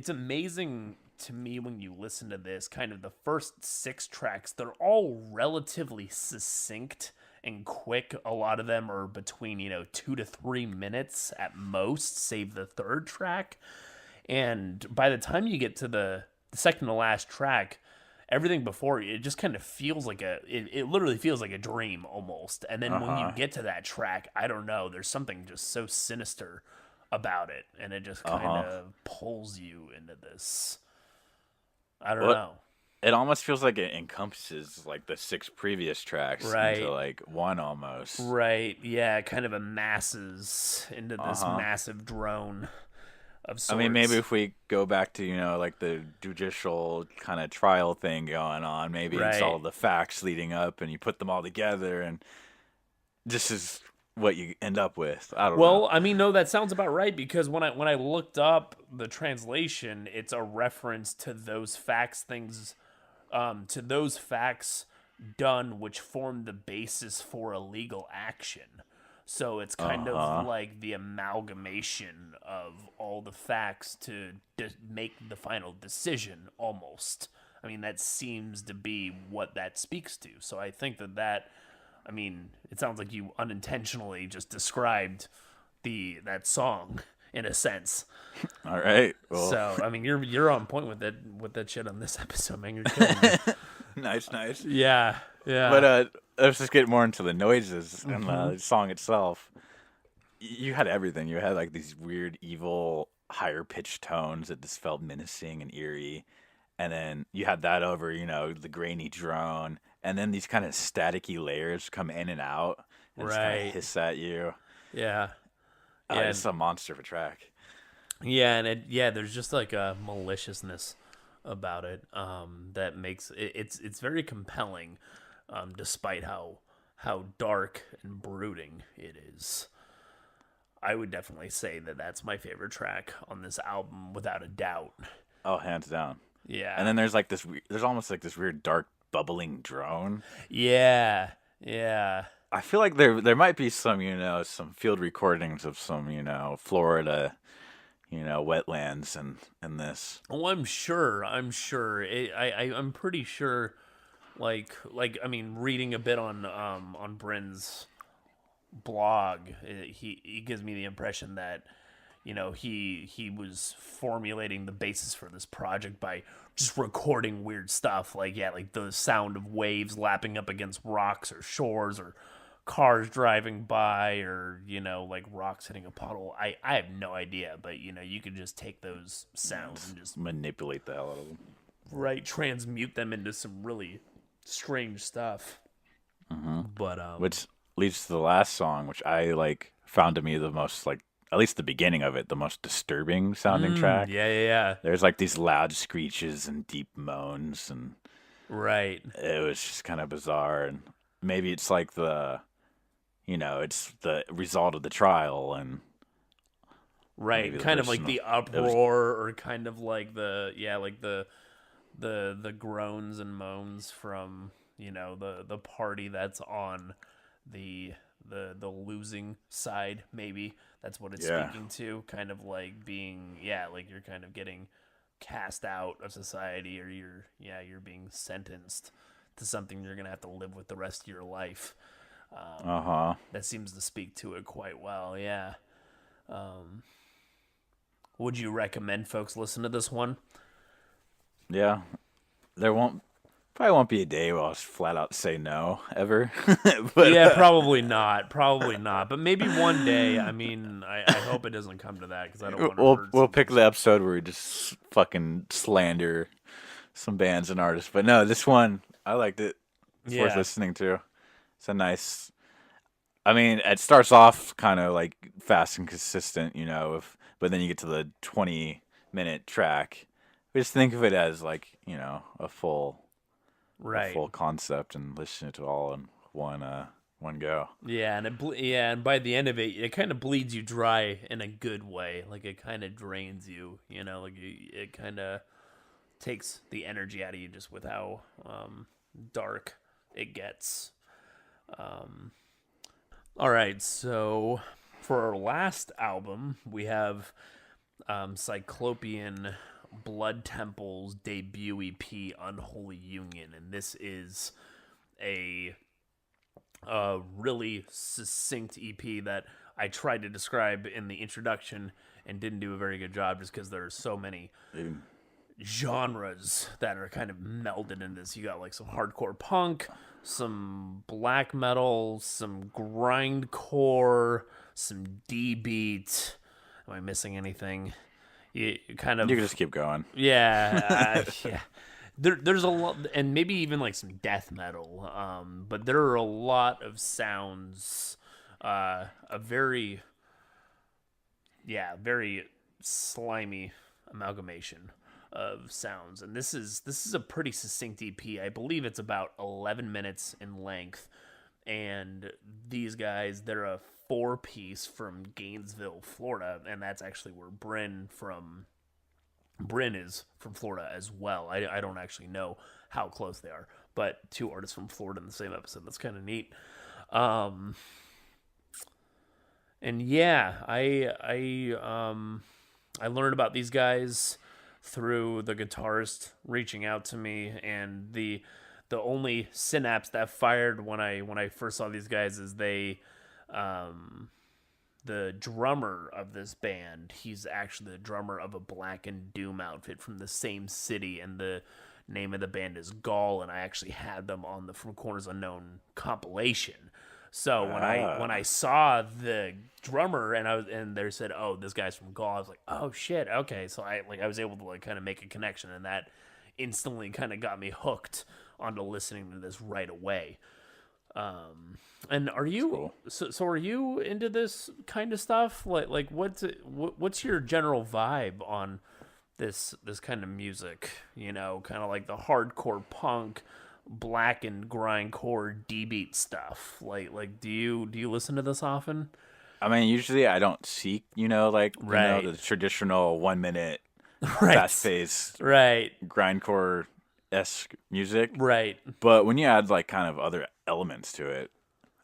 Speaker 1: amazing to me when you listen to this. Kind of the first 6 tracks, they're all relatively succinct and quick. A lot of them are between 2 to 3 minutes at most, save the third track. And by the time you get to the second to last track, everything before it just kind of feels like it literally feels like a dream almost. And then when you get to that track, I don't know, there's something just so sinister about it, and it just kind of pulls you into this. I don't know.
Speaker 2: It almost feels like it encompasses like the 6 previous tracks into like one almost.
Speaker 1: Right. Yeah, it kind of amasses into this massive drone of sorts.
Speaker 2: I mean, maybe if we go back to, like the judicial kind of trial thing going on, maybe it's all the facts leading up and you put them all together and this is what you end up with. I don't know.
Speaker 1: Well, I mean, no, that sounds about right, because when I looked up the translation, it's a reference to those facts done which formed the basis for a legal action. So it's kind of like the amalgamation of all the facts to make the final decision, almost. I mean, that seems to be what that speaks to. So I think I mean, it sounds like you unintentionally just described that song in a sense.
Speaker 2: All right. Well.
Speaker 1: So I mean, you're on point with that shit on this episode, man. You're killing me.
Speaker 2: Nice.
Speaker 1: Yeah.
Speaker 2: But let's just get more into the noises and the song itself. You had everything. You had like these weird, evil, higher pitched tones that just felt menacing and eerie, and then you had that over, the grainy drone, and then these kind of staticky layers come in and out and just kind of hiss at you.
Speaker 1: Yeah.
Speaker 2: It's a monster of a track.
Speaker 1: Yeah, and there's just like a maliciousness about it that makes it's very compelling, despite how dark and brooding it is. I would definitely say that that's my favorite track on this album, without a doubt.
Speaker 2: Oh, hands down.
Speaker 1: Yeah.
Speaker 2: And then there's like there's almost like this weird dark bubbling drone.
Speaker 1: Yeah.
Speaker 2: I feel like there might be some, some field recordings of some, Florida, wetlands and this.
Speaker 1: Oh, I'm sure. I'm pretty sure. Like I mean, reading a bit on Bryn's blog, he gives me the impression that he was formulating the basis for this project by just recording weird stuff, like the sound of waves lapping up against rocks or shores, or cars driving by, or like rocks hitting a puddle. I have no idea, but you could just take those sounds and just
Speaker 2: manipulate the hell out of them,
Speaker 1: right? Transmute them into some really strange stuff. But
Speaker 2: which leads to the last song, which I found to me the most, at least the beginning of it, the most disturbing sounding track.
Speaker 1: Yeah.
Speaker 2: There's these loud screeches and deep moans, and
Speaker 1: right.
Speaker 2: It was just kind of bizarre, and maybe it's like it's the result of the trial, and
Speaker 1: right, kind of like the uproar, or kind of like the groans and moans from the party that's on the losing side. Maybe that's what it's speaking to, kind of like being like you're kind of getting cast out of society, or you're being sentenced to something you're gonna have to live with the rest of your life. That seems to speak to it quite well. Would you recommend folks listen to this one?
Speaker 2: Yeah, probably won't be a day where I'll just flat out say no ever.
Speaker 1: But yeah, probably not. But maybe one day. I mean, I hope it doesn't come to that, because I don't want to.
Speaker 2: We'll pick the episode where we just fucking slander some bands and artists. But no, this one I liked it. It's worth listening to. It's a nice. I mean, it starts off kind of like fast and consistent, but then you get to the 20-minute track. Just think of it as a full concept, and listen to it all in one go.
Speaker 1: Yeah, and by the end of it, it kind of bleeds you dry in a good way. Like, it kind of drains you, it kind of takes the energy out of you just with how dark it gets. All right, so for our last album, we have Cyclopean Blood Temple's debut EP, Unholy Union, and this is a really succinct EP that I tried to describe in the introduction and didn't do a very good job, just because there's so many genres that are kind of melded in this. You got some hardcore punk, some black metal, some grindcore, some D-beat. Am I missing anything? You can
Speaker 2: just keep going.
Speaker 1: Yeah. There's a lot, and maybe even some death metal. But there are a lot of sounds. A very slimy amalgamation of sounds, and this is a pretty succinct EP. I believe it's about 11 minutes in length, and these guys, they're a 4-piece from Gainesville, Florida, and that's actually where Bryn is from Florida as well. I don't actually know how close they are, but 2 artists from Florida in the same episode. That's kind of neat. And yeah, I learned about these guys through the guitarist reaching out to me, and the only synapse that fired when I first saw these guys is um the drummer of this band, he's actually the drummer of a Blackened Doom outfit from the same city, and the name of the band is Gall, and I actually had them on the From Corners Unknown compilation. So when I saw the drummer and they said, "Oh, this guy's from Gaul," I was like, "Oh shit, okay." So I was able to like kind of make a connection, and that instantly kind of got me hooked onto listening to this right away. And are you
Speaker 2: cool.
Speaker 1: so are you into this kind of stuff? Like what's your general vibe on this kind of music? You know, kind of like the hardcore punk, blackened grindcore D beat stuff. Like do you listen to this often?
Speaker 2: I mean, usually I don't seek, like
Speaker 1: Right.
Speaker 2: the traditional 1 minute
Speaker 1: Right.
Speaker 2: fast paced
Speaker 1: Right.
Speaker 2: grindcore esque music.
Speaker 1: Right.
Speaker 2: But when you add like kind of other elements to it,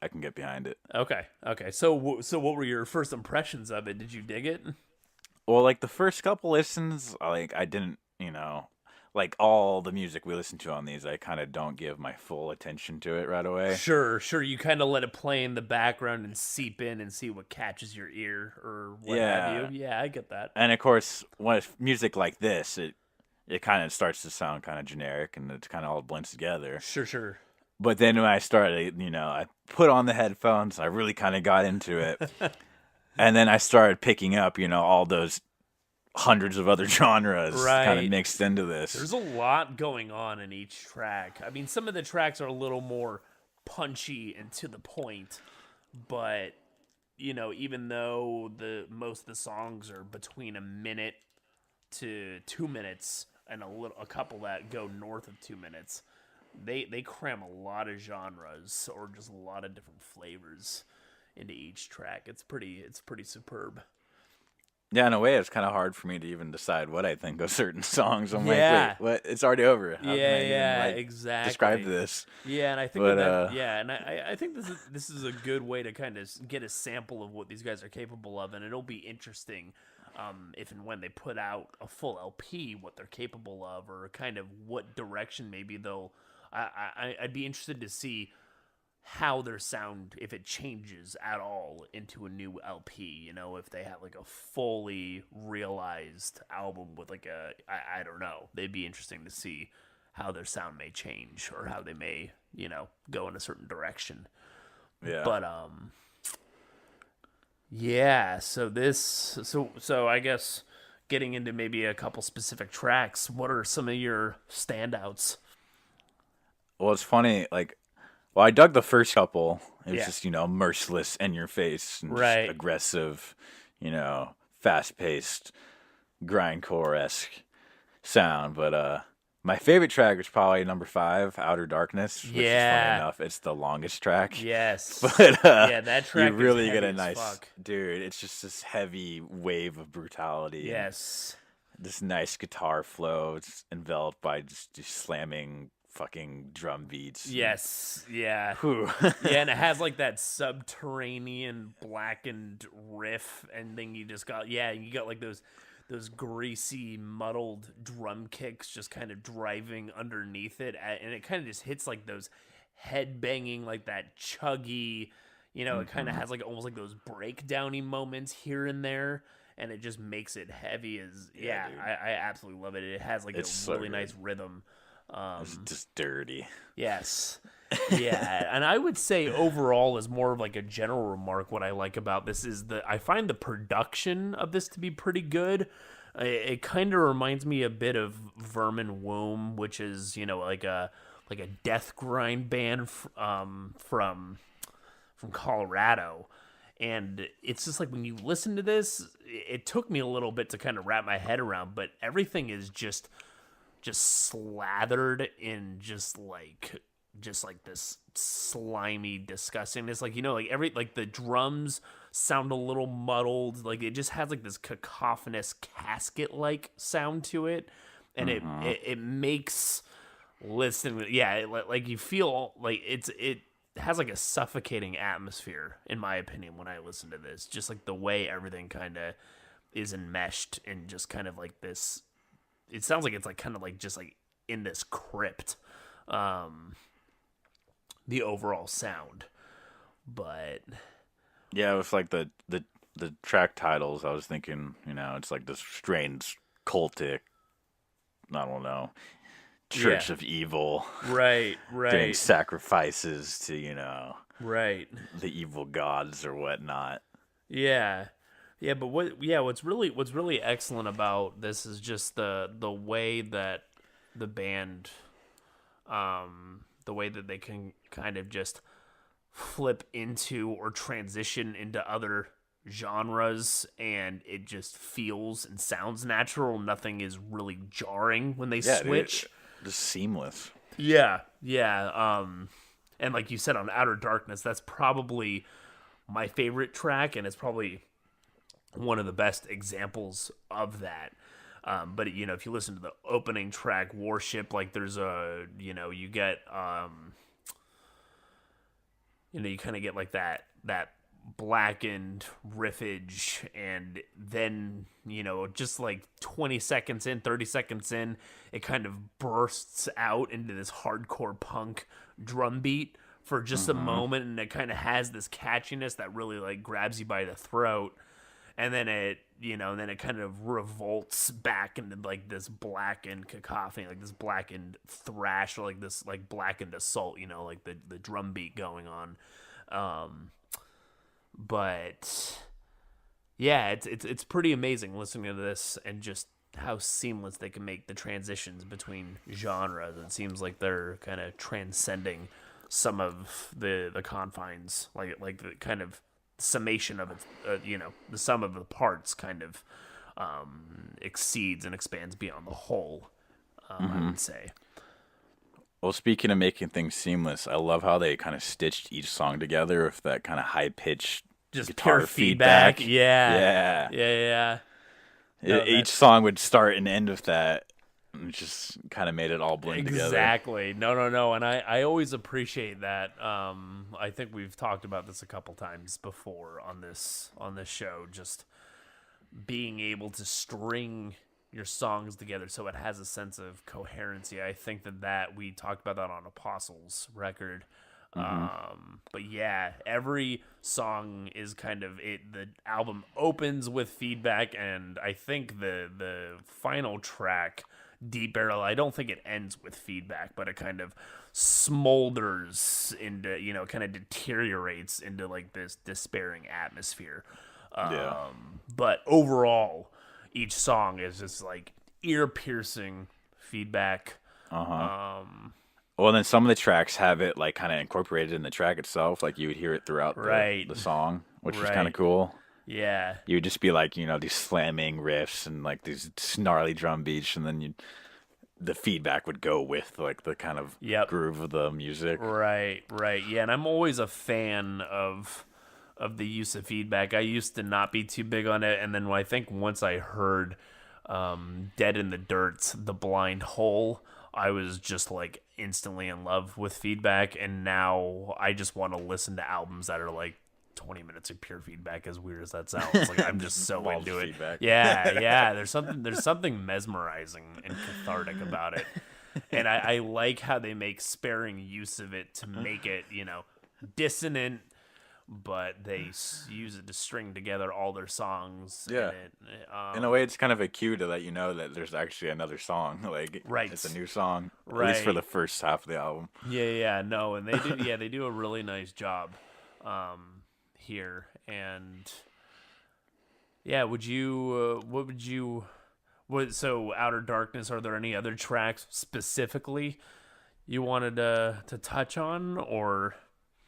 Speaker 2: I can get behind it.
Speaker 1: Okay. Okay. So what were your first impressions of it? Did you dig it?
Speaker 2: Well, like the first couple listens, I didn't, like all the music we listen to on these, I kind of don't give my full attention to it right away.
Speaker 1: Sure, sure. You kind of let it play in the background and seep in and see what catches your ear or what have you. Yeah, I get that.
Speaker 2: And of course, when it's music like this, it kind of starts to sound kind of generic and it kind of all blends together.
Speaker 1: Sure, sure.
Speaker 2: But then when I started, I put on the headphones, I really kind of got into it. And then I started picking up, all those hundreds of other genres kind of mixed into this.
Speaker 1: There's a lot going on in each track. I mean, some of the tracks are a little more punchy and to the point, but even though most of the songs are between a minute to 2 minutes and a couple that go north of 2 minutes, they cram a lot of genres or just a lot of different flavors into each track. It's pretty superb.
Speaker 2: Yeah, in a way, it's kind of hard for me to even decide what I think of certain songs. I'm like, wait, what? It's already over. How can I even,
Speaker 1: exactly.
Speaker 2: describe this?
Speaker 1: Yeah, and I think I think this is a good way to kind of get a sample of what these guys are capable of, and it'll be interesting if and when they put out a full LP, what they're capable of, or kind of what direction maybe they'll. I'd be interested to see how their sound, if it changes at all into a new LP, if they have like a fully realized album with like I don't know. They'd be interesting to see how their sound may change or how they may, go in a certain direction.
Speaker 2: Yeah.
Speaker 1: But yeah, so I guess getting into maybe a couple specific tracks, what are some of your standouts?
Speaker 2: Well, it's funny, well, I dug the first couple. It was just, merciless, in your face, and just aggressive, fast-paced, grindcore-esque sound. But my favorite track was probably number 5, Outer Darkness, which is funny enough. It's the longest track.
Speaker 1: Yes.
Speaker 2: But
Speaker 1: that track
Speaker 2: you really
Speaker 1: is
Speaker 2: get
Speaker 1: heavy
Speaker 2: a nice,
Speaker 1: as fuck.
Speaker 2: dude, it's just this heavy wave of brutality.
Speaker 1: Yes.
Speaker 2: This nice guitar flow. It's enveloped by just slamming fucking drum beats.
Speaker 1: Yes. Yeah.
Speaker 2: Yeah,
Speaker 1: and it has like that subterranean blackened riff, and then you got like those greasy muddled drum kicks just kind of driving underneath it, and it kind of just hits like those head banging, like that chuggy, it kind of has like almost like those breakdowny moments here and there, and it just makes it heavy as I absolutely love it. It has like a really nice rhythm.
Speaker 2: It's just dirty.
Speaker 1: Yes. Yeah, and I would say overall, as more of like a general remark, what I like about this is I find the production of this to be pretty good. It kind of reminds me a bit of Vermin Womb, which is like a death grind band from Colorado. And it's just like when you listen to this, it took me a little bit to kind of wrap my head around, but everything is just slathered in just like this slimy disgustingness, like the drums sound a little muddled, like it just has like this cacophonous casket like sound to it, and it makes listening like you feel like it has like a suffocating atmosphere, in my opinion, when I listen to this. Just like the way everything kind of is enmeshed in just kind of like this. It sounds like it's like kind of like just like in this crypt. The overall sound, but
Speaker 2: yeah, with like the track titles, I was thinking, it's like this strange cultic, I don't know, church of evil,
Speaker 1: right,
Speaker 2: doing sacrifices to
Speaker 1: right,
Speaker 2: the evil gods or whatnot.
Speaker 1: Yeah, but what's really excellent about this is just the way that the band, the way that they can kind of just flip into or transition into other genres, and it just feels and sounds natural. Nothing is really jarring when they switch.
Speaker 2: Dude, just seamless.
Speaker 1: Yeah. And like you said on Outer Darkness, that's probably my favorite track, and it's probably one of the best examples of that. But if you listen to the opening track, Warship, like there's you get you kind of get like that Blackened riffage, and then just like 20 seconds in, 30 seconds in, it kind of bursts out into this hardcore punk drum beat for just a moment, and it kind of has this catchiness that really like grabs you by the throat. And then it kind of revolts back into like this blackened cacophony, like this blackened thrash, or like this like blackened assault, like the drum beat going on. But yeah, it's pretty amazing listening to this and just how seamless they can make the transitions between genres. It seems like they're kind of transcending some of the confines, like the kind of summation of it, the sum of the parts kind of exceeds and expands beyond the whole, I would say.
Speaker 2: Well, speaking of making things seamless, I love how they kind of stitched each song together with that kind of high-pitched
Speaker 1: just
Speaker 2: guitar
Speaker 1: pure feedback.
Speaker 2: Yeah.
Speaker 1: No,
Speaker 2: each song would start and end with that, and just kind of made it all blend together.
Speaker 1: Exactly. No, and I always appreciate that. I think we've talked about this a couple times before on this show, just being able to string your songs together so it has a sense of coherency. I think that we talked about that on Apostles record. But yeah, every song is kind of it. The album opens with feedback, and I think the final track, Deep Barrel, I don't think it ends with feedback, but it kind of smolders into, kind of deteriorates into like this despairing atmosphere. But overall, each song is just like ear-piercing feedback.
Speaker 2: Well, then some of the tracks have it like kind of incorporated in the track itself, like you would hear it throughout the song, which was kind of cool.
Speaker 1: Yeah.
Speaker 2: You would just be like, these slamming riffs and like these snarly drum beats, and then the feedback would go with like the kind of groove of the music.
Speaker 1: Right. Yeah, and I'm always a fan of the use of feedback. I used to not be too big on it, and then I think once I heard Dead in the Dirt's The Blind Hole, I was just like instantly in love with feedback, and now I just want to listen to albums that are like 20 minutes of pure feedback, as weird as that sounds. Like I'm just so into it.
Speaker 2: Feedback.
Speaker 1: Yeah. There's something mesmerizing and cathartic about it. And I like how they make sparing use of it to make it, dissonant, but they use it to string together all their songs.
Speaker 2: Yeah. In a way, it's kind of a cue to let you know that there's actually another song. Like, it's a new song, at least for the first half of the album. Yeah.
Speaker 1: No, and they do. They do a really nice job here. And yeah, so Outer Darkness, are there any other tracks specifically you wanted to touch on, or?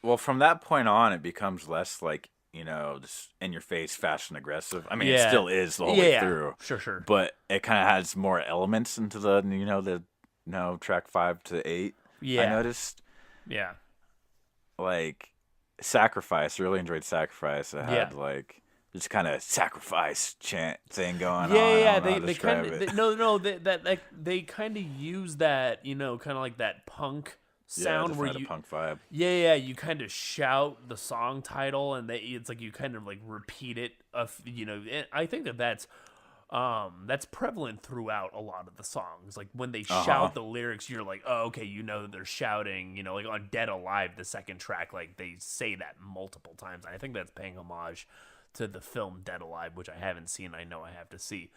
Speaker 2: Well, from that point on, it becomes less like, just in your face, fast and aggressive. I mean, it still is the whole way through.
Speaker 1: Sure.
Speaker 2: But it kind of has more elements into the track 5 to 8.
Speaker 1: Yeah.
Speaker 2: I noticed.
Speaker 1: Yeah.
Speaker 2: Like, Sacrifice. I really enjoyed Sacrifice. It had like this kind of sacrifice chant thing going on.
Speaker 1: Yeah. They kind of they kind of use that, kind of like that punk sound where you
Speaker 2: punk vibe.
Speaker 1: Yeah, you kind of shout the song title and it's like you kind of like repeat it. I think that's prevalent throughout a lot of the songs. Like when they shout the lyrics, you're like, oh, okay, you know that they're shouting. Like on Dead Alive, the second track, like they say that multiple times. I think that's paying homage to the film Dead Alive, which I haven't seen. I know I have to see.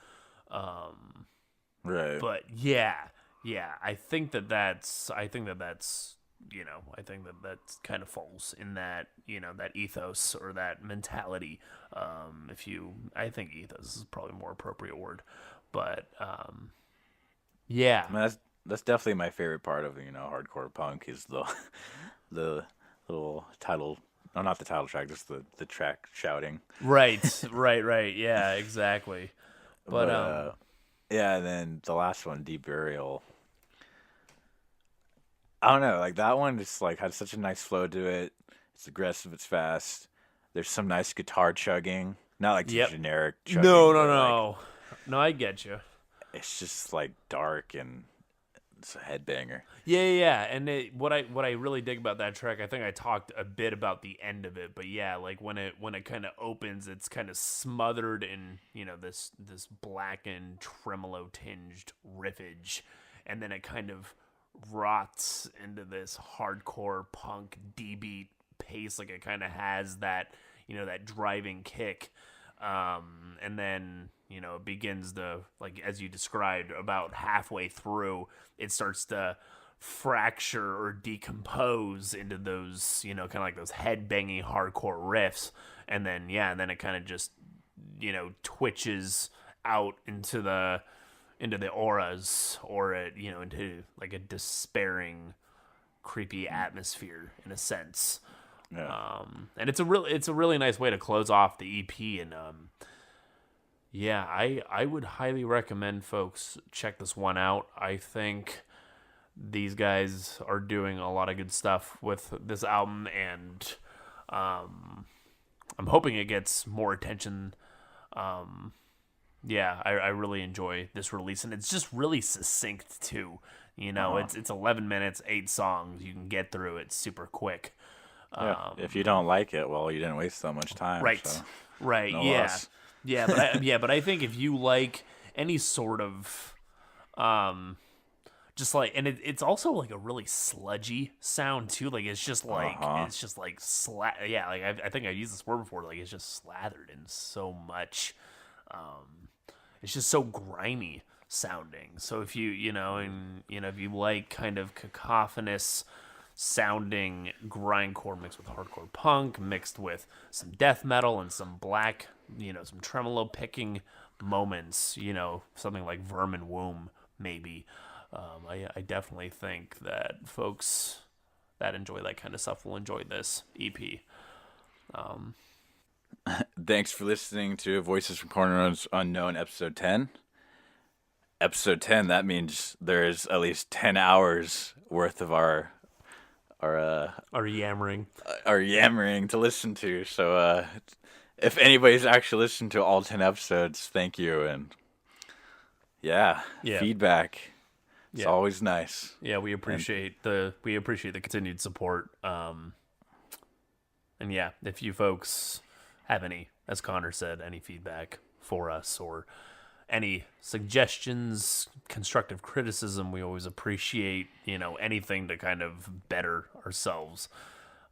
Speaker 2: Right.
Speaker 1: But yeah, I think that's that kind of falls in that, that ethos or that mentality. I think ethos is probably a more appropriate word, but yeah.
Speaker 2: I mean, that's definitely my favorite part of hardcore punk is the little title. No, not the title track, just the track shouting.
Speaker 1: Right. Yeah, exactly. But
Speaker 2: yeah, and then the last one, Deep Burial. I don't know, like that one just like had such a nice flow to it. It's aggressive, it's fast. There's some nice guitar chugging, not like the generic chugging.
Speaker 1: No, I get you.
Speaker 2: It's just like dark and it's a headbanger.
Speaker 1: Yeah, and what I really dig about that track, I think I talked a bit about the end of it, but yeah, like when it kind of opens, it's kind of smothered in this blackened, tremolo tinged riffage, and then it kind of rots into this hardcore punk D-beat pace. Like it kind of has that that driving kick, and then it begins to, like as you described, about halfway through it starts to fracture or decompose into those kind of like those head banging hardcore riffs, and then it kind of just twitches out into the auras, or into like a despairing, creepy atmosphere in a sense.
Speaker 2: Yeah.
Speaker 1: And it's a really nice way to close off the EP. And I would highly recommend folks check this one out. I think these guys are doing a lot of good stuff with this album, and I'm hoping it gets more attention. I really enjoy this release, and it's just really succinct too. It's 11 minutes, 8 songs. You can get through it super quick.
Speaker 2: Yeah. If you don't like it, well, you didn't waste so much time.
Speaker 1: Right.
Speaker 2: So
Speaker 1: Right.
Speaker 2: no
Speaker 1: Yeah.
Speaker 2: loss.
Speaker 1: But I think if you like any sort of, just like, and it's also like a really sludgy sound too. Like it's just like I think I've used this word before. Like it's just slathered in so much. It's just so grimy sounding. So if you if you like kind of cacophonous sounding grindcore mixed with hardcore punk, mixed with some death metal and some black, some tremolo picking moments, something like Vermin Womb maybe. I definitely think that folks that enjoy that kind of stuff will enjoy this EP.
Speaker 2: Thanks for listening to Voices from Corners Unknown, episode 10. Episode 10, that means there's at least 10 hours worth of our
Speaker 1: yammering.
Speaker 2: Our yammering to listen to. So if anybody's actually listened to all 10 episodes, thank you. And feedback. It's always nice.
Speaker 1: Yeah, we appreciate the continued support. And if you folks have any, as Connor said, any feedback for us or any suggestions, constructive criticism, we always appreciate, anything to kind of better ourselves.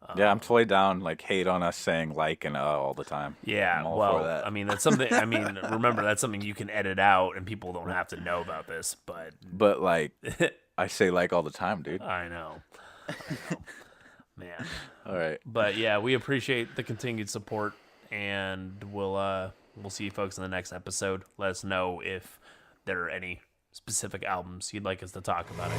Speaker 2: I'm totally down, like, hate on us saying like and all the time.
Speaker 1: Yeah, well, I mean, that's something, remember, that's something you can edit out and people don't have to know about this,
Speaker 2: But like, I say like all the time, dude.
Speaker 1: I know. Man.
Speaker 2: All right.
Speaker 1: But yeah, we appreciate the continued support, and we'll see you folks in the next episode. Let us know if there are any specific albums you'd like us to talk about.